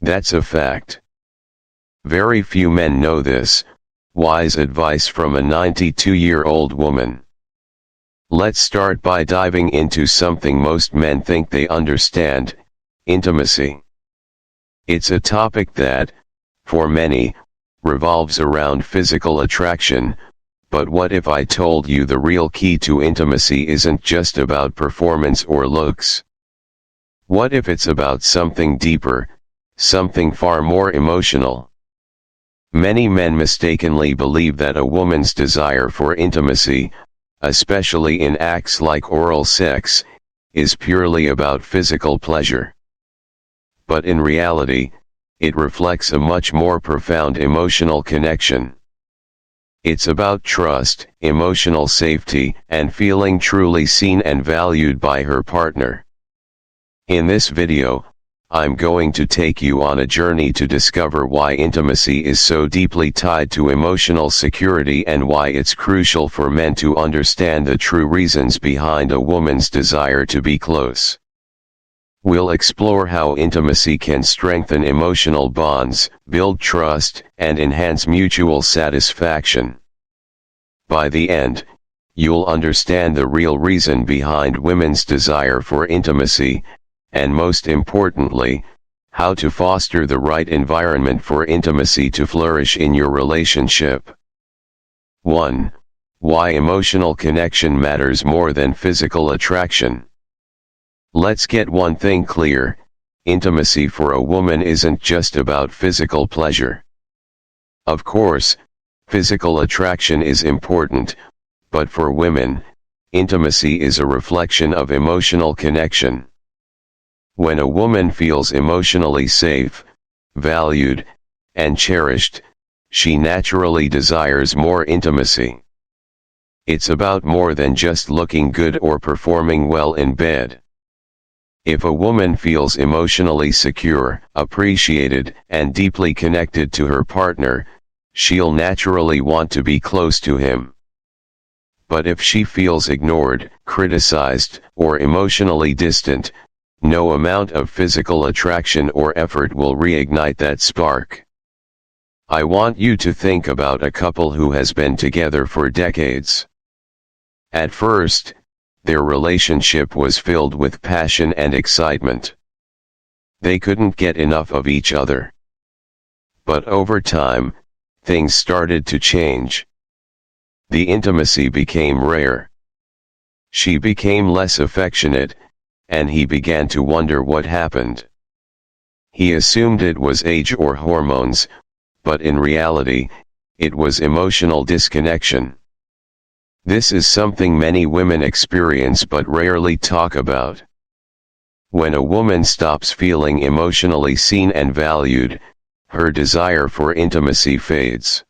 That's a fact. Very few men know this. Wise advice from a 92-year-old woman. Let's start by diving into something most men think they understand: intimacy. It's a topic that, for many, revolves around physical attraction, but what if I told you the real key to intimacy isn't just about performance or looks? What if it's about something deeper, something far more emotional? Many men mistakenly believe that a woman's desire for intimacy, especially in acts like oral sex, is purely about physical pleasure. But in reality, it reflects a much more profound emotional connection. It's about trust, emotional safety, and feeling truly seen and valued by her partner. In this video, I'm going to take you on a journey to discover why intimacy is so deeply tied to emotional security and why it's crucial for men to understand the true reasons behind a woman's desire to be close. We'll explore how intimacy can strengthen emotional bonds, build trust, and enhance mutual satisfaction. By the end, you'll understand the real reason behind women's desire for intimacy, and most importantly, how to foster the right environment for intimacy to flourish in your relationship. 1. Why emotional connection matters more than physical attraction. Let's get one thing clear: intimacy for a woman isn't just about physical pleasure. Of course, physical attraction is important, but for women, intimacy is a reflection of emotional connection. When a woman feels emotionally safe, valued, and cherished, she naturally desires more intimacy. It's about more than just looking good or performing well in bed. If a woman feels emotionally secure, appreciated, and deeply connected to her partner, she'll naturally want to be close to him. But if she feels ignored, criticized, or emotionally distant, no amount of physical attraction or effort will reignite that spark. I want you to think about a couple who has been together for decades. At first, their relationship was filled with passion and excitement. They couldn't get enough of each other. But over time, things started to change. The intimacy became rare. She became less affectionate, and he began to wonder what happened. He assumed it was age or hormones, but in reality, it was emotional disconnection. This is something many women experience but rarely talk about. When a woman stops feeling emotionally seen and valued, her desire for intimacy fades.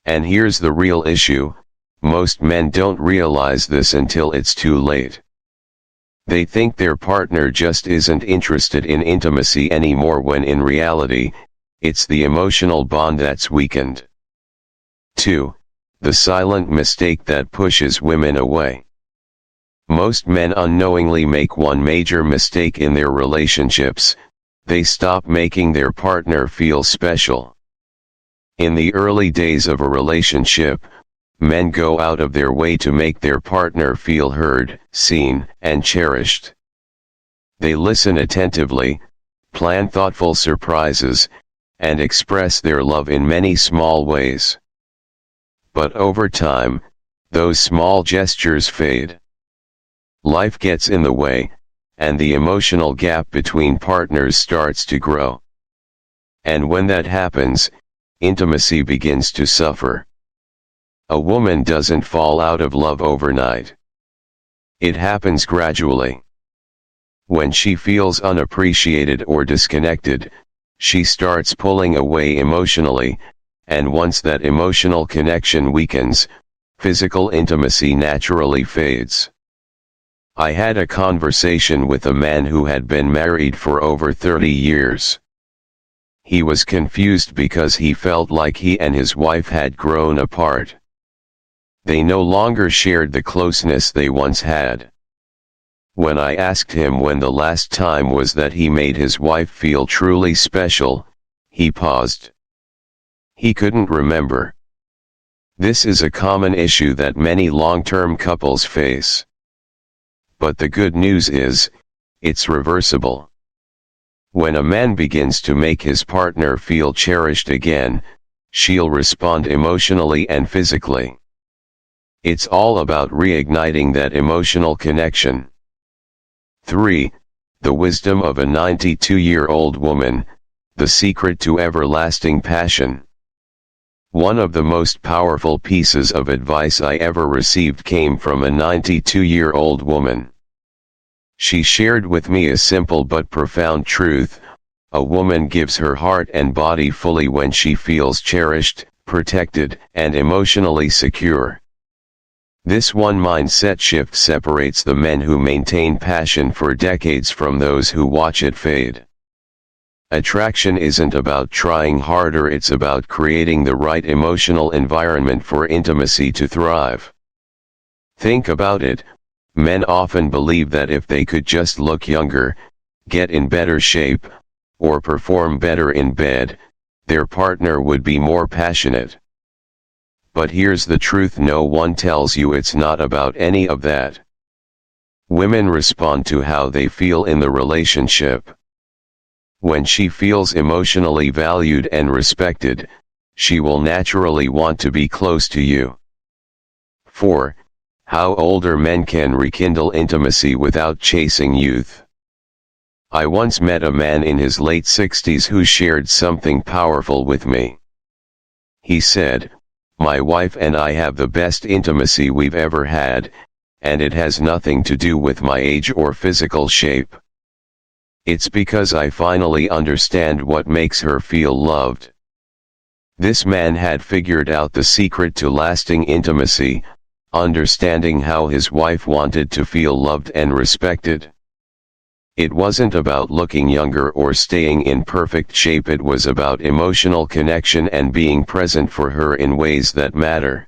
And here's the real issue: most men don't realize this until it's too late. They think their partner just isn't interested in intimacy anymore, when in reality, it's the emotional bond that's weakened. 2. The silent mistake that pushes women away. Most men unknowingly make one major mistake in their relationships: they stop making their partner feel special. In the early days of a relationship, men go out of their way to make their partner feel heard, seen, and cherished. They listen attentively, plan thoughtful surprises, and express their love in many small ways. But over time, those small gestures fade. Life gets in the way, and the emotional gap between partners starts to grow. And when that happens, intimacy begins to suffer. A woman doesn't fall out of love overnight. It happens gradually. When she feels unappreciated or disconnected, she starts pulling away emotionally, and once that emotional connection weakens, physical intimacy naturally fades. I had a conversation with a man who had been married for over 30 years. He was confused because he felt like he and his wife had grown apart. They no longer shared the closeness they once had. When I asked him when the last time was that he made his wife feel truly special, he paused. He couldn't remember. This is a common issue that many long-term couples face. But the good news is, it's reversible. When a man begins to make his partner feel cherished again, she'll respond emotionally and physically. It's all about reigniting that emotional connection. 3. The wisdom of a 92-year-old woman, the secret to everlasting passion. One of the most powerful pieces of advice I ever received came from a 92-year-old woman. She shared with me a simple but profound truth: a woman gives her heart and body fully when she feels cherished, protected, and emotionally secure. This one mindset shift separates the men who maintain passion for decades from those who watch it fade. Attraction isn't about trying harder, it's about creating the right emotional environment for intimacy to thrive. Think about it. Men often believe that if they could just look younger, get in better shape, or perform better in bed, their partner would be more passionate. But here's the truth: no one tells you it's not about any of that. Women respond to how they feel in the relationship. When she feels emotionally valued and respected, she will naturally want to be close to you. 4. How older men can rekindle intimacy without chasing youth. I once met a man in his late 60s who shared something powerful with me. He said, "My wife and I have the best intimacy we've ever had, and it has nothing to do with my age or physical shape. It's because I finally understand what makes her feel loved." This man had figured out the secret to lasting intimacy, understanding how his wife wanted to feel loved and respected. It wasn't about looking younger or staying in perfect shape, it was about emotional connection and being present for her in ways that matter.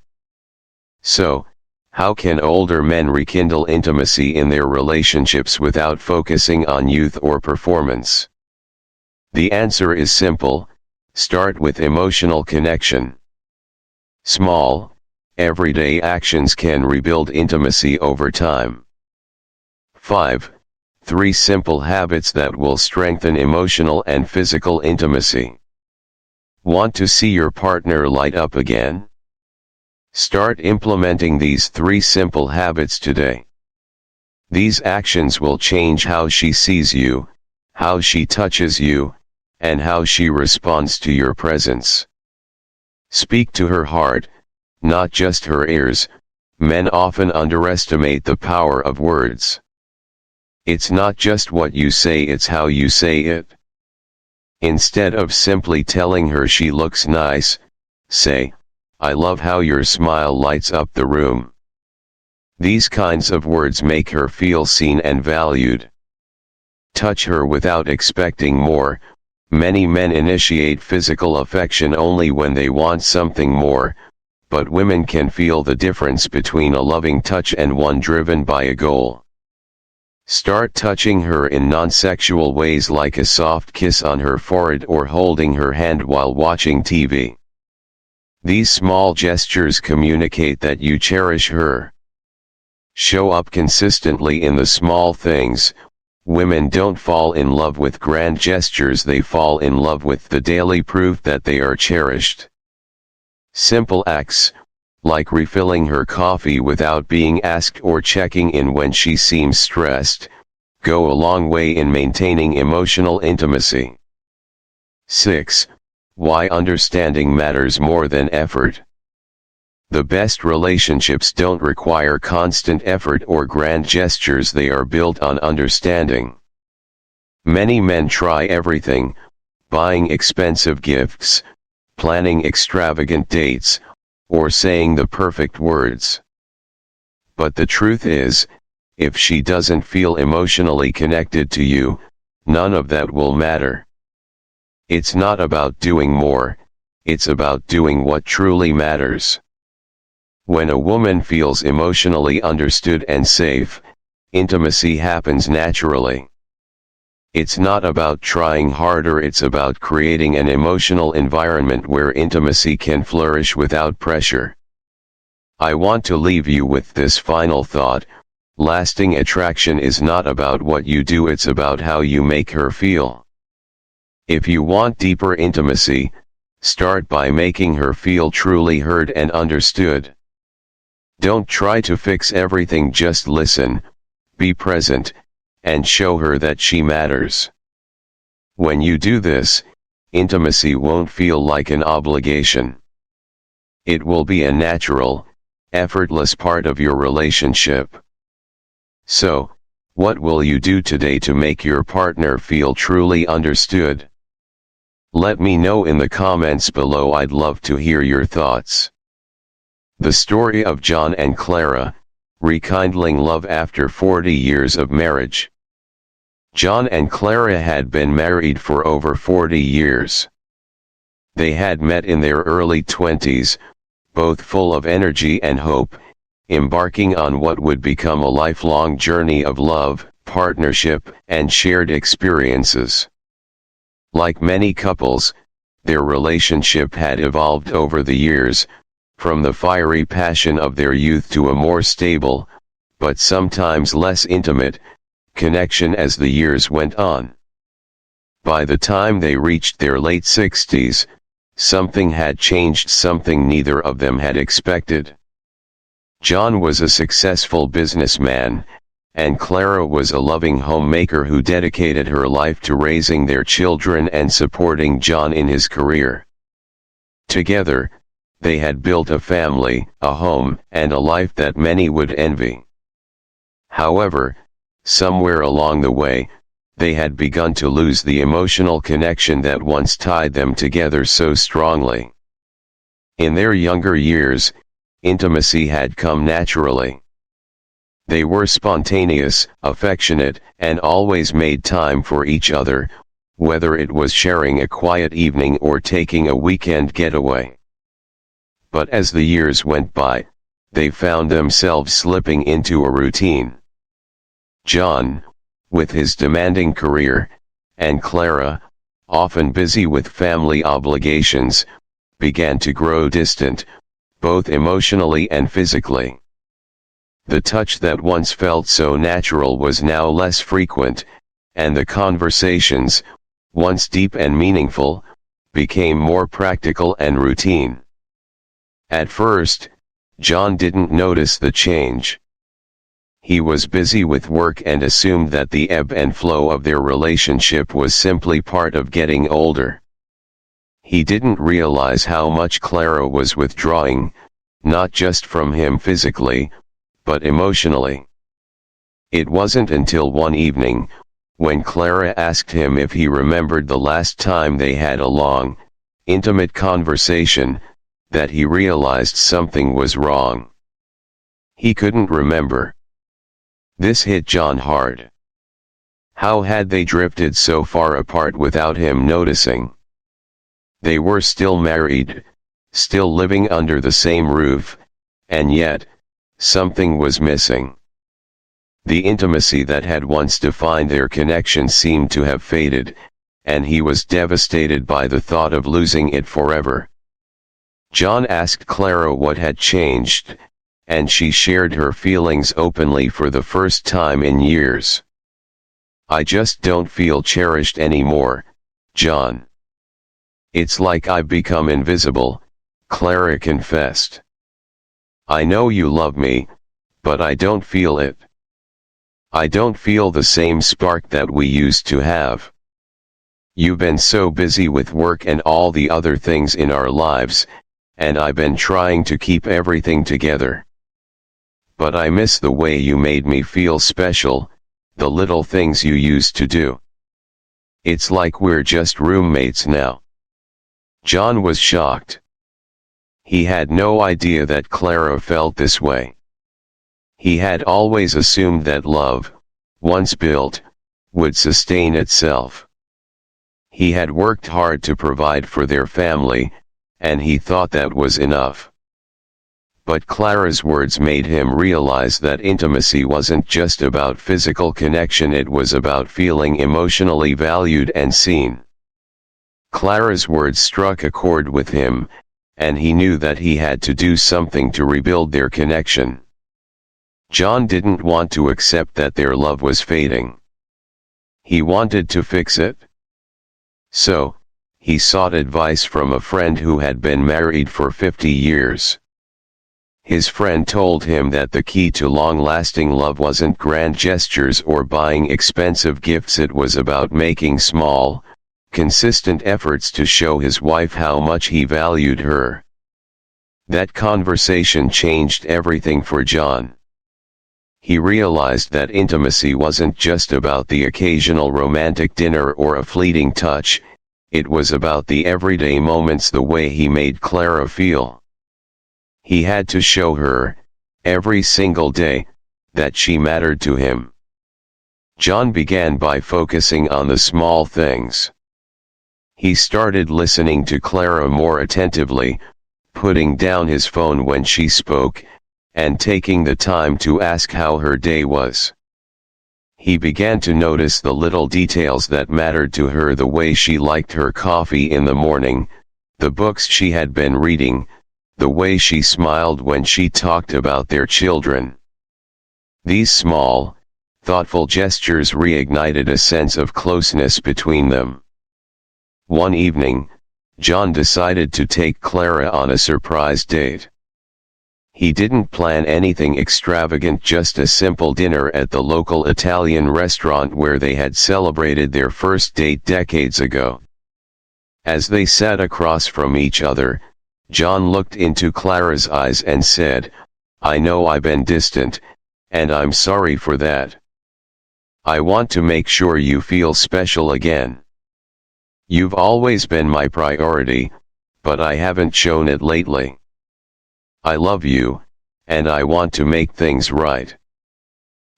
So, how can older men rekindle intimacy in their relationships without focusing on youth or performance? The answer is simple: start with emotional connection. Small, everyday actions can rebuild intimacy over time. 5. 3 simple habits that will strengthen emotional and physical intimacy. Want to see your partner light up again? Start implementing these 3 simple habits today. These actions will change how she sees you, how she touches you, and how she responds to your presence. Speak to her heart, not just her ears. Men often underestimate the power of words. It's not just what you say, it's how you say it. Instead of simply telling her she looks nice, say, "I love how your smile lights up the room." These kinds of words make her feel seen and valued. Touch her without expecting more. Many men initiate physical affection only when they want something more, but women can feel the difference between a loving touch and one driven by a goal. Start touching her in non-sexual ways, like a soft kiss on her forehead or holding her hand while watching TV. These small gestures communicate that you cherish her. Show up consistently in the small things. Women don't fall in love with grand gestures, they fall in love with the daily proof that they are cherished. Simple acts, like refilling her coffee without being asked or checking in when she seems stressed, go a long way in maintaining emotional intimacy. 6. Why understanding matters more than effort. The best relationships don't require constant effort or grand gestures, they are built on understanding. Many men try everything: buying expensive gifts, planning extravagant dates, or saying the perfect words. But the truth is, if she doesn't feel emotionally connected to you, none of that will matter. It's not about doing more, it's about doing what truly matters. When a woman feels emotionally understood and safe, intimacy happens naturally. It's not about trying harder, it's about creating an emotional environment where intimacy can flourish without pressure. I want to leave you with this final thought: lasting attraction is not about what you do, it's about how you make her feel. If you want deeper intimacy, start by making her feel truly heard and understood. Don't try to fix everything, just listen, be present, and show her that she matters. When you do this, intimacy won't feel like an obligation. It will be a natural, effortless part of your relationship. So, what will you do today to make your partner feel truly understood? Let me know in the comments below. I'd love to hear your thoughts. The story of John and Clara, rekindling love after 40 years of marriage. John and Clara had been married for over 40 years. They had met in their early 20s, both full of energy and hope, embarking on what would become a lifelong journey of love, partnership, and shared experiences. Like many couples, their relationship had evolved over the years, from the fiery passion of their youth to a more stable, but sometimes less intimate, connection as the years went on. By the time they reached their late 60s, something had changed, something neither of them had expected. John was a successful businessman, and Clara was a loving homemaker who dedicated her life to raising their children and supporting John in his career. Together, they had built a family, a home, and a life that many would envy. However, somewhere along the way, they had begun to lose the emotional connection that once tied them together so strongly. In their younger years, intimacy had come naturally. They were spontaneous, affectionate, and always made time for each other, whether it was sharing a quiet evening or taking a weekend getaway. But as the years went by, they found themselves slipping into a routine. John, with his demanding career, and Clara, often busy with family obligations, began to grow distant, both emotionally and physically. The touch that once felt so natural was now less frequent, and the conversations, once deep and meaningful, became more practical and routine. At first, John didn't notice the change. He was busy with work and assumed that the ebb and flow of their relationship was simply part of getting older. He didn't realize how much Clara was withdrawing, not just from him physically, but emotionally. It wasn't until one evening, when Clara asked him if he remembered the last time they had a long, intimate conversation, that he realized something was wrong. He couldn't remember. This hit John hard. How had they drifted so far apart without him noticing? They were still married, still living under the same roof, and yet, something was missing. The intimacy that had once defined their connection seemed to have faded, and he was devastated by the thought of losing it forever. John asked Clara what had changed, and she shared her feelings openly for the first time in years. "I just don't feel cherished anymore, John. It's like I've become invisible," Clara confessed. "I know you love me, but I don't feel it. I don't feel the same spark that we used to have. You've been so busy with work and all the other things in our lives, and I've been trying to keep everything together. But I miss the way you made me feel special, the little things you used to do. It's like we're just roommates now." John was shocked. He had no idea that Clara felt this way. He had always assumed that love, once built, would sustain itself. He had worked hard to provide for their family, and he thought that was enough. But Clara's words made him realize that intimacy wasn't just about physical connection, it was about feeling emotionally valued and seen. Clara's words struck a chord with him, and he knew that he had to do something to rebuild their connection. John didn't want to accept that their love was fading. He wanted to fix it. So, he sought advice from a friend who had been married for 50 years. His friend told him that the key to long-lasting love wasn't grand gestures or buying expensive gifts, it was about making small, consistent efforts to show his wife how much he valued her. That conversation changed everything for John. He realized that intimacy wasn't just about the occasional romantic dinner or a fleeting touch, it was about the everyday moments, the way he made Clara feel. He had to show her, every single day, that she mattered to him. John began by focusing on the small things. He started listening to Clara more attentively, putting down his phone when she spoke, and taking the time to ask how her day was. He began to notice the little details that mattered to her, the way she liked her coffee in the morning, the books she had been reading, the way she smiled when she talked about their children. These small, thoughtful gestures reignited a sense of closeness between them. One evening, John decided to take Clara on a surprise date. He didn't plan anything extravagant, just a simple dinner at the local Italian restaurant where they had celebrated their first date decades ago. As they sat across from each other, John looked into Clara's eyes and said, "I know I've been distant, and I'm sorry for that. I want to make sure you feel special again. You've always been my priority, but I haven't shown it lately. I love you, and I want to make things right."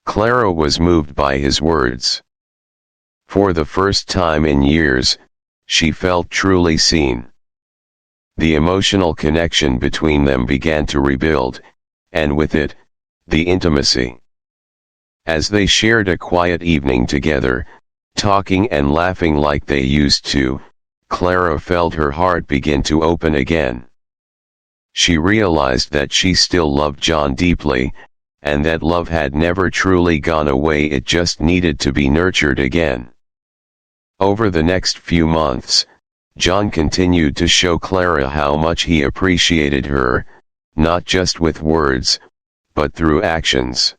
Clara was moved by his words. For the first time in years, she felt truly seen. The emotional connection between them began to rebuild, and with it, the intimacy. As they shared a quiet evening together, talking and laughing like they used to, Clara felt her heart begin to open again. She realized that she still loved John deeply, and that love had never truly gone away, it just needed to be nurtured again. Over the next few months, John continued to show Clara how much he appreciated her, not just with words, but through actions.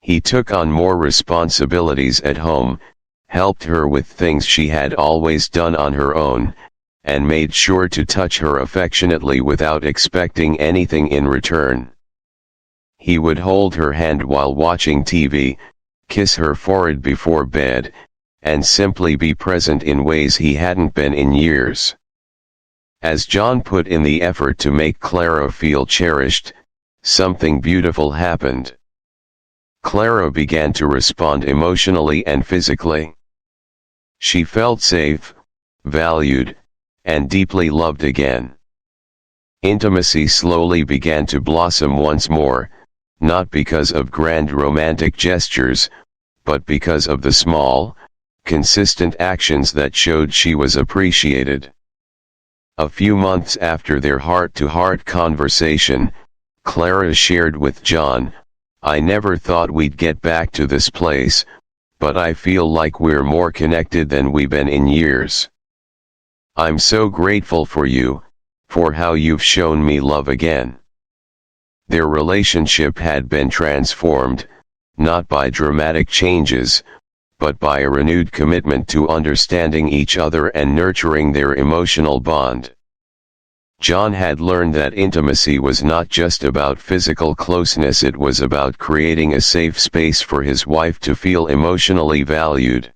He took on more responsibilities at home, helped her with things she had always done on her own, and made sure to touch her affectionately without expecting anything in return. He would hold her hand while watching TV, kiss her forehead before bed, and simply be present in ways he hadn't been in years. As John put in the effort to make Clara feel cherished, something beautiful happened. Clara began to respond emotionally and physically. She felt safe, valued, and deeply loved again. Intimacy slowly began to blossom once more, not because of grand romantic gestures, but because of the small, consistent actions that showed she was appreciated. A few months after their heart-to-heart conversation, Clara shared with John, "I never thought we'd get back to this place, but I feel like we're more connected than we've been in years. I'm so grateful for you, for how you've shown me love again." Their relationship had been transformed, not by dramatic changes, but by a renewed commitment to understanding each other and nurturing their emotional bond. John had learned that intimacy was not just about physical closeness, it was about creating a safe space for his wife to feel emotionally valued.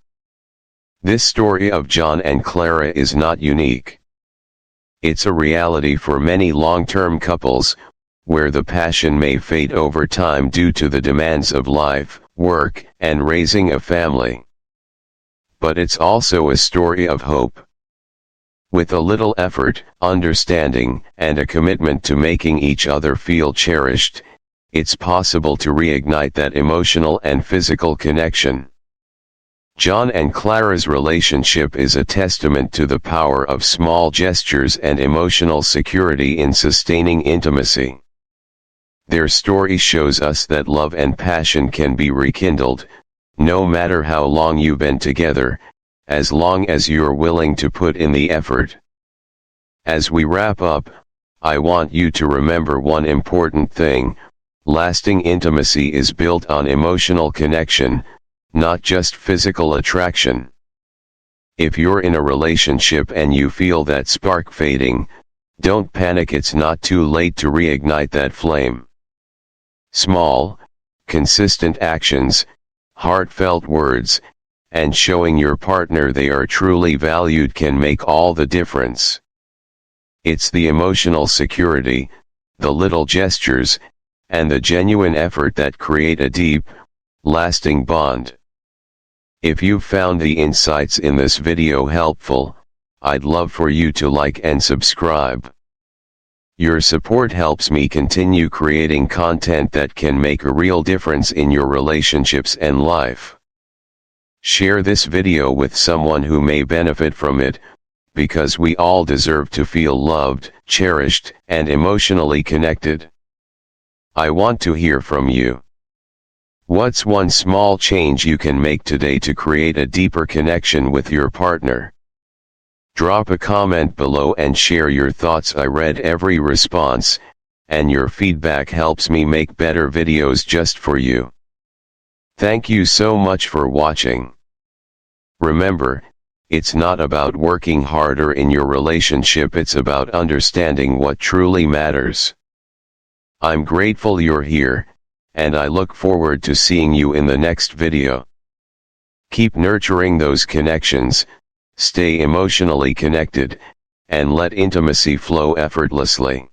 This story of John and Clara is not unique. It's a reality for many long-term couples, where the passion may fade over time due to the demands of life, work, and raising a family. But it's also a story of hope. With a little effort, understanding, and a commitment to making each other feel cherished, it's possible to reignite that emotional and physical connection. John and Clara's relationship is a testament to the power of small gestures and emotional security in sustaining intimacy. Their story shows us that love and passion can be rekindled, no matter how long you've been together, as long as you're willing to put in the effort. As we wrap up, I want you to remember one important thing: lasting intimacy is built on emotional connection, not just physical attraction. If you're in a relationship and you feel that spark fading, don't panic, it's not too late to reignite that flame. Small, consistent actions, heartfelt words, and showing your partner they are truly valued can make all the difference. It's the emotional security, the little gestures, and the genuine effort that create a deep, lasting bond. If you found the insights in this video helpful, I'd love for you to like and subscribe. Your support helps me continue creating content that can make a real difference in your relationships and life. Share this video with someone who may benefit from it, because we all deserve to feel loved, cherished, and emotionally connected. I want to hear from you. What's one small change you can make today to create a deeper connection with your partner? Drop a comment below and share your thoughts. I read every response, and your feedback helps me make better videos just for you. Thank you so much for watching. Remember, it's not about working harder in your relationship, it's about understanding what truly matters. I'm grateful you're here, and I look forward to seeing you in the next video. Keep nurturing those connections, stay emotionally connected, and let intimacy flow effortlessly.